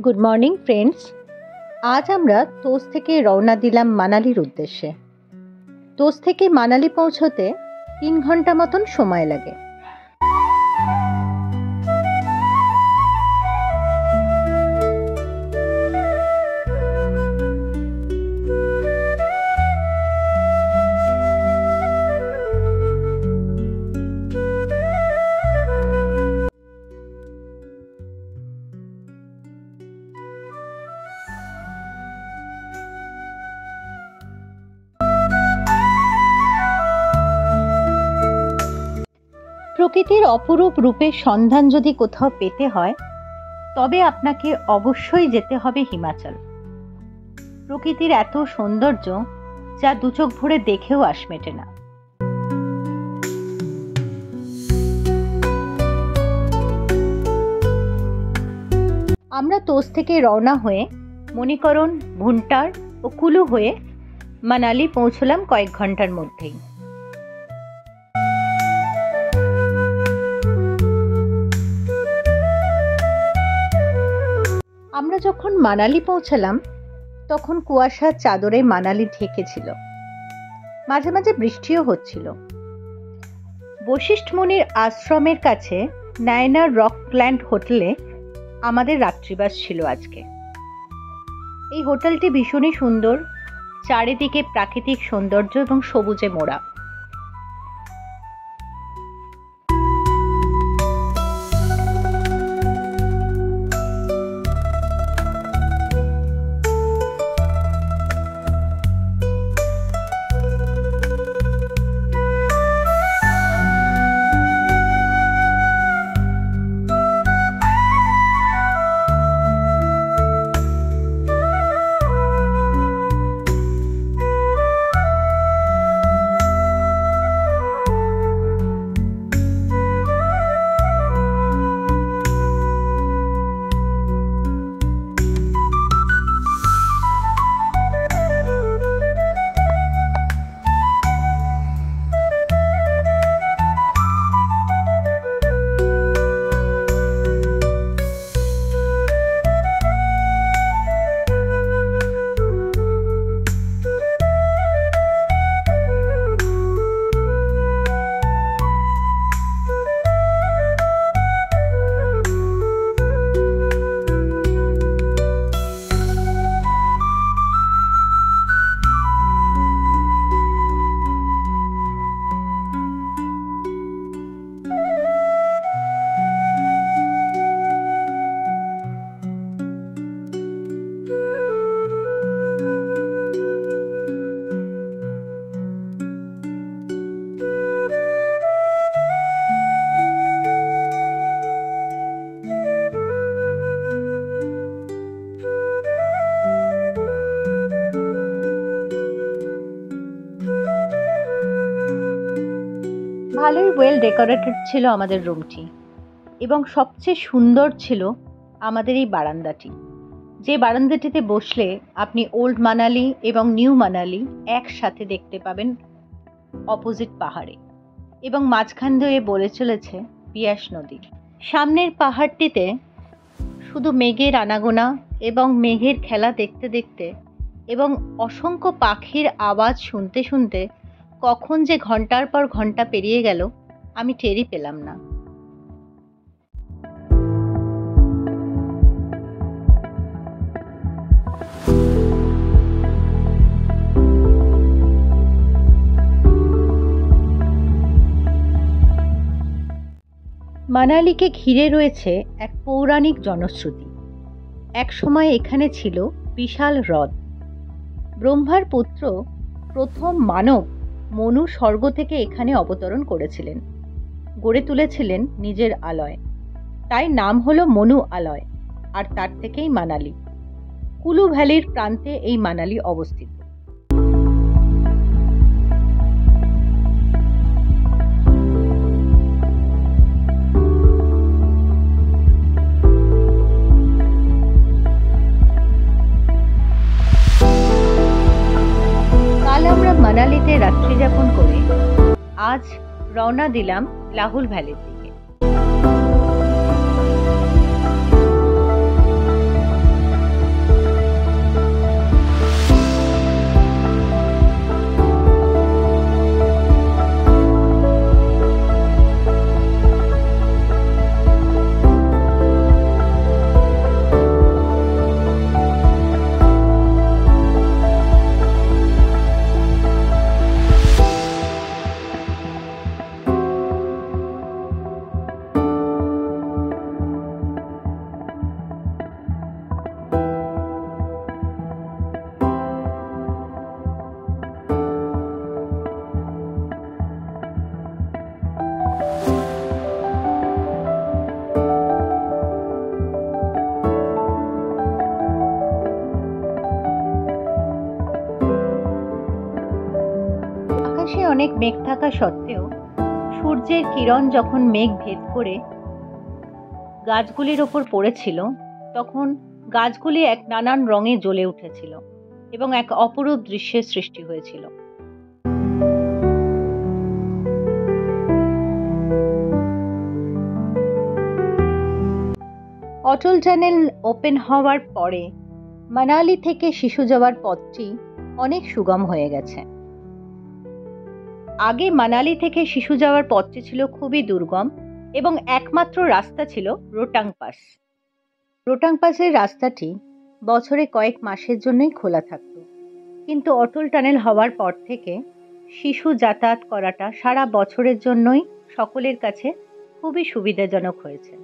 Good morning friends. আজ আমরা তোস থেকে রওনা দিলাম মানালির উদ্দেশ্যে। তোস থেকে মানালি পৌঁছতে 3 ঘন্টা মতন সময় লাগে। প্রকৃতির অপরূপ রূপের সন্ধান যদি কোথাও পেতে হয় তবে আপনাকে অবশ্যই যেতে হবে হিমাচল। প্রকৃতির এত সৌন্দর্য যা দু চোখ ভরে দেখেও আশ মেটে না। আমরা তোস থেকে রওনা হয়ে মণিকরণ, ভুন্টার ও কুলু হয়ে মানালি পৌঁছলাম কয়েক ঘন্টার মধ্যেই। আমরা যখন মানালি পৌঁছালাম তখন কুয়াশার চাদরে মানালি ঢেকেছিল, মাঝে মাঝে বৃষ্টিও হচ্ছিল। বশিষ্ঠ মুনির আশ্রমের কাছে নায়নার রকল্যান্ড হোটেলে আমাদের রাত্রিবাস ছিল আজকে। এই হোটেলটি ভীষণই সুন্দর, চারিদিকে প্রাকৃতিক সৌন্দর্য এবং সবুজে মোড়া। ভালোই ওয়েল ডেকোরেটেড ছিল আমাদের রুমটি, এবং সবচেয়ে সুন্দর ছিল আমাদের এই বারান্দাটি। যে বারান্দাটিতে বসলে আপনি ওল্ড মানালি এবং নিউ মানালি একসাথে দেখতে পাবেন অপোজিট পাহাড়ে, এবং মাঝখান দিয়ে বলে চলেছে বিয়াস নদী। সামনের পাহাড়টিতে শুধু মেঘের আনাগোনা এবং মেঘের খেলা দেখতে দেখতে এবং অসংখ্য পাখির আওয়াজ শুনতে শুনতে কখন যে ঘন্টার পর ঘন্টা পেরিয়ে গেল আমি টেরই পেলাম না। মানালিকে ঘিরে রয়েছে এক পৌরাণিক জনশ্রুতি। এক সময় এখানে ছিল বিশাল হ্রদ। ব্রহ্মার পুত্র প্রথম মানব মনু স্বর্গ থেকে এখানে অবতরণ করেছিলেন, গড়ে তুলেছিলেন নিজের আলয়। তাই নাম হলো মনু আলয়, আর তার থেকেই মানালি। কুলু ভ্যালির প্রান্তে এই মানালি অবস্থিত। মানালিতে রাত্রি যাপন করে আজ রওনা দিলাম লাহুল ভ্যালির দিকে। অনেক মেঘ থাকা সত্ত্বেও সূর্যের কিরণ যখন মেঘ ভেদ করে গাছগুলির ওপর পড়েছিল, তখন গাছগুলি এক নানান রঙে জ্বলে উঠেছিল এবং এক অপরূপ দৃশ্যের সৃষ্টি হয়েছিল। অটল টানেল ওপেন হওয়ার পরে মানালি থেকে শিশু যাওয়ার পথটি অনেক সুগম হয়ে গেছে। আগে মানালি থেকে শিশু যাওয়ার পথটি ছিল খুবই দুর্গম এবং একমাত্র রাস্তা ছিল রোটাং পাস। রোটাং পাসের রাস্তাটি বছরে কয়েক মাসের জন্যই খোলা থাকত, কিন্তু অটল টানেল হওয়ার পর থেকে শিশু যাতায়াত করাটা সারা বছরের জন্যই সকলের কাছে খুবই সুবিধাজনক হয়েছে।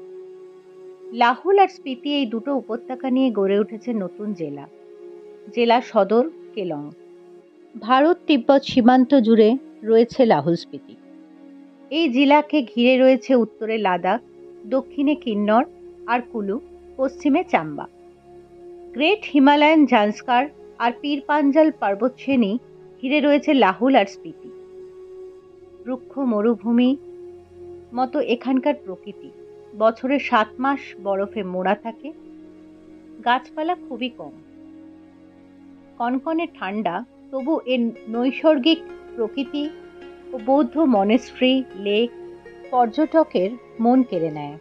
লাহুল আর স্পিতি এই দুটো উপত্যকা নিয়ে গড়ে উঠেছে নতুন জেলা, জেলা সদর কেলং। ভারত তিব্বত সীমান্ত জুড়ে রয়েছে লাহুল স্পিতি। এই জেলাকে ঘিরে রয়েছে উত্তরে লাদাখ, দক্ষিণে কিন্নর আর কুলু, পশ্চিমে চাম্বা। গ্রেট হিমালয়ান ঝাংস্কার আর পীর পাঞ্জাল পর্বতশ্রেণী ঘিরে রয়েছে লাহুল আর স্পিতি। রুক্ষ মরুভূমি মতো এখানকার প্রকৃতি, বছরে 7 মাস বরফে মোড়া থাকে, গাছপালা খুবই কম, কনকনে ঠান্ডা, তবু এর নৈসর্গিক প্রকৃতি ও বৌদ্ধ মনেস্ট্রি, লেক পর্যটকের মন কেড়ে নেয়।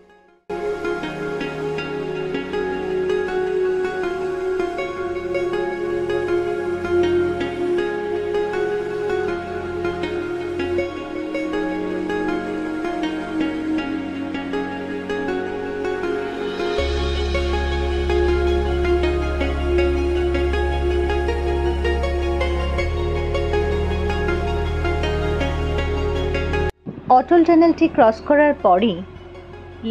অটল টানেলটি ক্রস করার পরই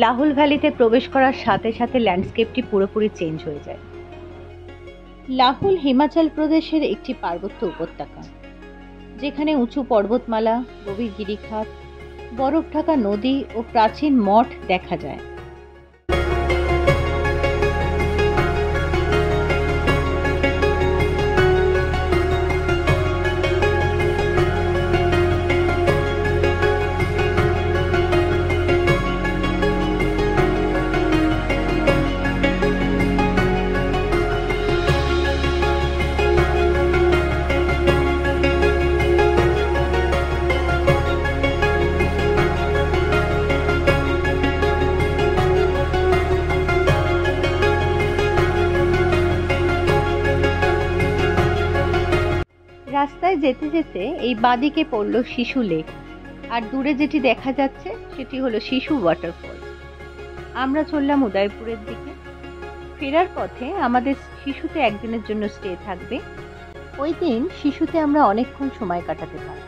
লাহুল ভ্যালিতে প্রবেশ করার সাথে সাথে ল্যান্ডস্কেপটি পুরোপুরি চেঞ্জ হয়ে যায়। লাহুল হিমাচল প্রদেশের একটি পার্বত্য উপত্যকা, যেখানে উঁচু পর্বতমালা, গভীর গিরিখাত, বরফ ঢাকা নদী ও প্রাচীন মঠ দেখা যায়। রাস্তায় যেতে যেতে এই বাদিকে পড়ল শিশু লেক, আর দূরে যেটি দেখা যাচ্ছে সেটি হলো শিশু ওয়াটারফল। আমরা চললাম উদয়পুরের দিকে। ফেরার পথে আমাদের শিশুতে একদিনের জন্য স্টে থাকবে। ওই দিন শিশুতে আমরা অনেকক্ষণ সময় কাটাতে পারব।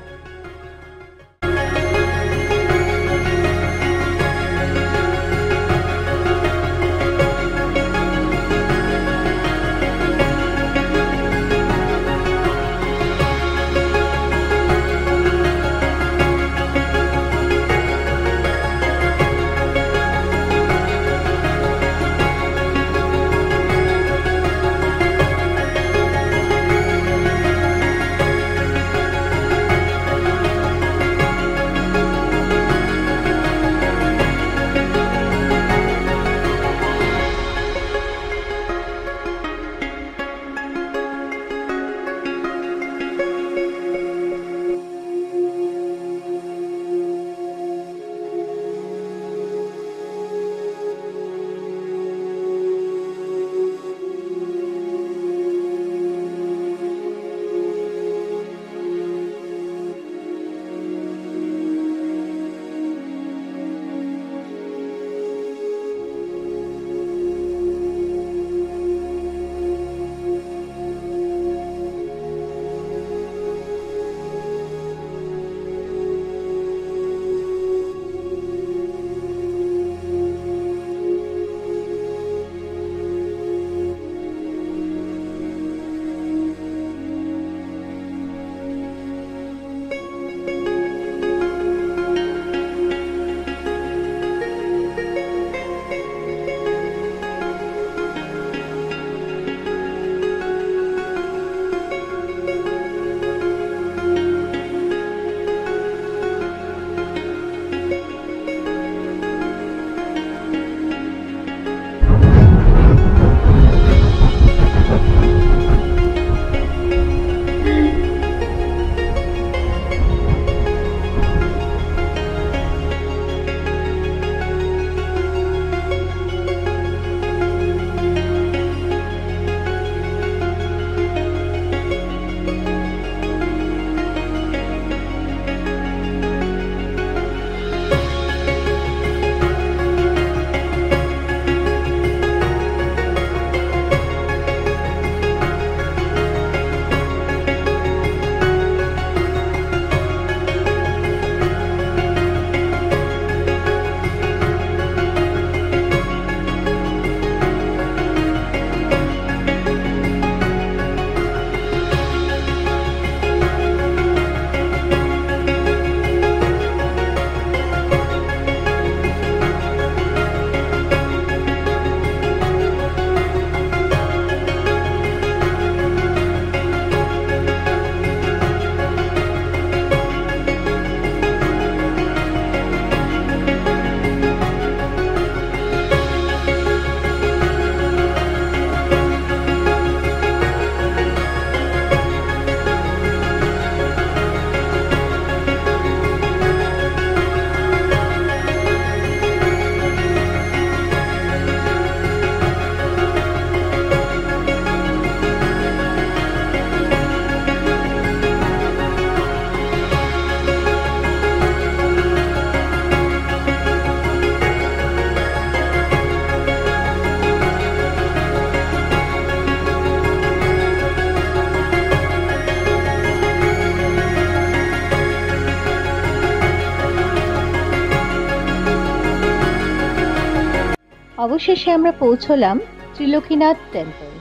অবশেষে আমরা পৌঁছলাম ত্রিলোকীনাথ টেম্পল।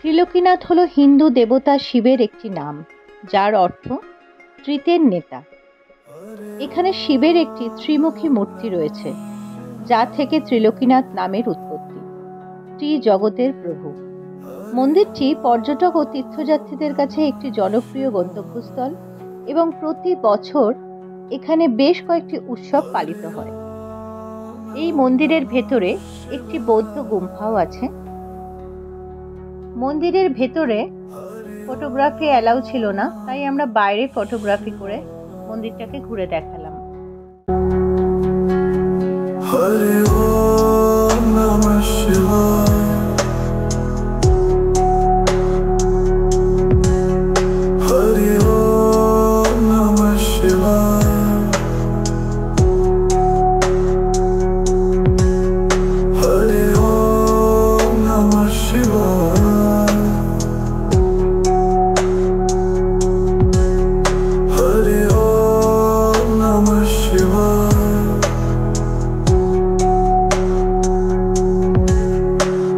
ত্রিলোকীনাথ হলো হিন্দু দেবতা শিবের একটি নাম, যার অর্থ ত্রিতের নেতা। এখানে শিবের একটি ত্রিমুখী মূর্তি রয়েছে, যা থেকে ত্রিলোকীনাথ নামের উৎপত্তি, ত্রিজগতের প্রভু। মন্দিরটি পর্যটক ও তীর্থযাত্রীদের কাছে একটি জনপ্রিয় গন্তব্যস্থল এবং প্রতি বছর এখানে বেশ কয়েকটি উৎসব পালিত হয়। এই মন্দিরের ভেতরে একটি বৌদ্ধ গুম্ফাও আছে। মন্দিরের ভেতরে ফটোগ্রাফি অ্যালাউ ছিল না, তাই আমরা বাইরে ফটোগ্রাফি করে মন্দিরটাকে ঘুরে দেখালাম। হরে ওম নমঃ শিবায়। হরে ওম নমঃ শিবায়। হরে ওম নমঃ শিবায়। হরে ওম নমঃ শিবায়।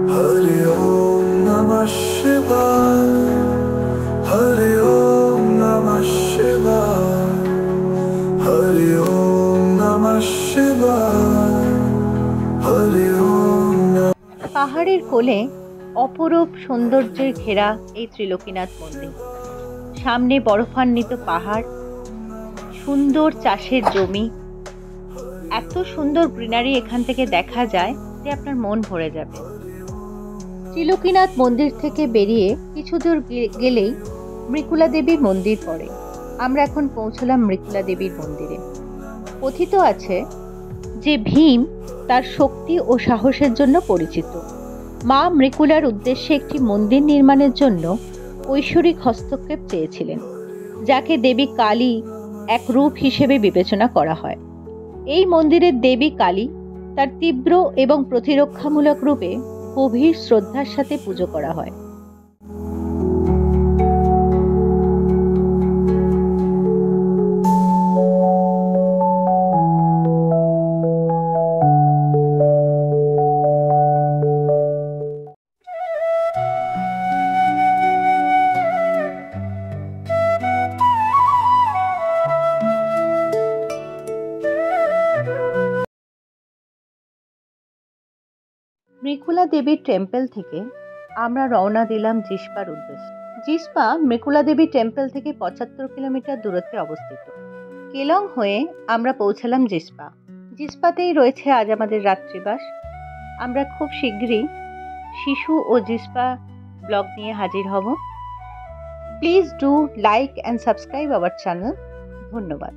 হরে ওম নমঃ শিবায়। হরে ওম নমঃ শিবায়। হরে ওম নমঃ শিবায়। হরে ওম। পাহাড়ের কোলে অপরূপ সৌন্দর্যের ঘেরা এই ত্রিলোকীনাথ মন্দির। সামনে বরফান্বিত পাহাড়, সুন্দর চাষের জমি, এত সুন্দর গ্রিনারি এখান থেকে দেখা যায় যে আপনার মন ভরে যাবে। ত্রিলোকীনাথ মন্দির থেকে বেরিয়ে কিছু দূর গেলেই মৃকুলা দেবীর মন্দির পড়ে। আমরা এখন পৌঁছলাম মৃকুলা দেবীর মন্দিরে। কথিত আছে যে ভীম তার শক্তি ও সাহসের জন্য পরিচিত। মা মৃকুলার উদ্দেশ্যে একটি মন্দির নির্মাণের জন্য ঐশ্বরিক হস্তক্ষেপ চেয়েছিলেন, যাকে দেবী কালী এক রূপ হিসেবে বিবেচনা করা হয়। এই মন্দিরের দেবী কালী তার তীব্র এবং প্রতিরক্ষামূলক রূপে গভীর শ্রদ্ধার সাথে পুজো করা হয়। মৃকুলা দেবীর টেম্পল থেকে আমরা রওনা দিলাম জিসপার উদ্দেশ্যে। জিসপা মৃকুলা দেবী টেম্পল থেকে 75 কিলোমিটার দূরত্বে অবস্থিত। কেলং হয়ে আমরা পৌঁছালাম জিসপা। জিসপাতেই রয়েছে আজ আমাদের রাত্রিবাস। আমরা খুব শীঘ্রই শিশু ও জিসপা ব্লগ নিয়ে হাজির হব। Please do like and subscribe our channel. ধন্যবাদ।